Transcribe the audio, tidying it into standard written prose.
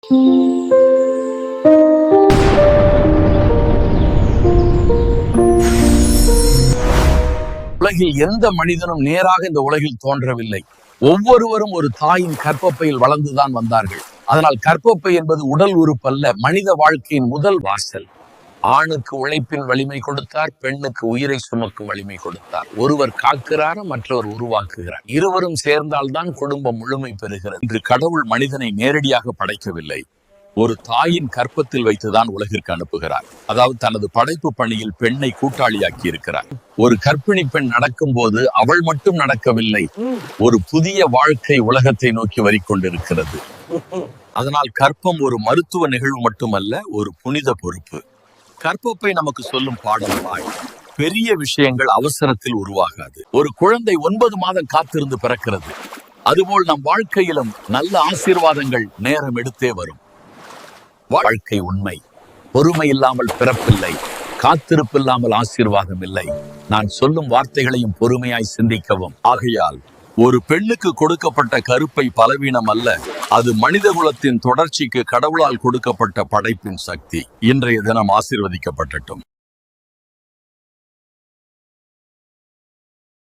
உலகில் எந்த மனிதனும் நேராக இந்த உலகில் தோன்றவில்லை. ஒவ்வொருவரும் ஒரு தாயின் கர்ப்பப்பையில் வளர்ந்துதான் வந்தார்கள். அதனால் கர்ப்பப்பை என்பது உடல் உறுப்பு அல்ல, மனித வாழ்க்கையின் முதல் வாசல். ஆணுக்கு உழைப்பின் வலிமை கொடுத்தார், பெண்ணுக்கு உயிரை சுமக்கும் வலிமை கொடுத்தார். ஒருவர் காக்கிறார், மற்றவர் உருவாக்குகிறார். இருவரும் சேர்ந்தால்தான் குடும்பம் முழுமை பெறுகிறது. இன்று கடவுள் மனிதனை நேரடியாக படைக்கவில்லை, ஒரு தாயின் கற்பத்தில் வைத்துதான் உலகிற்கு அனுப்புகிறார். அதாவது தனது படைப்பு பணியில் பெண்ணை கூட்டாளியாக்கி இருக்கிறார். ஒரு கர்ப்பிணி பெண் நடக்கும் போது அவள் மட்டும் நடக்கவில்லை, ஒரு புதிய வாழ்க்கை உலகத்தை நோக்கி வரிக்கொண்டிருக்கிறது. அதனால் கற்பம் ஒரு மருத்துவ நிகழ்வு மட்டுமல்ல, ஒரு புனித பொறுப்பு. கற்பப்பை நமக்கு சொல்லும் பாடம் பெரிய விஷயங்கள் அவசரத்தில் உருவாகாது. ஒரு குழந்தை 9 மாதம் காத்திருந்து பிறக்கிறது. அதுபோல் நம் வாழ்க்கையிலும் நல்ல ஆசீர்வாதங்கள் நேரம் எடுத்தே வரும். வாழ்க்கை உண்மை. பொறுமை இல்லாமல் பிறப்பில்லை, காத்திருப்பில்லாமல் ஆசீர்வாதம் இல்லை. நான் சொல்லும் வார்த்தைகளையும் பொறுமையாய் சிந்திக்கவும். ஆகையால் ஒரு பெண்ணுக்கு கொடுக்கப்பட்ட கருப்பை பலவீனம் அல்ல, அது மனித குலத்தின் தொடர்ச்சிக்கு கடவுளால் கொடுக்கப்பட்ட படைப்பின் சக்தி. இன்றைய தினம் ஆசீர்வதிக்கப்படட்டும்.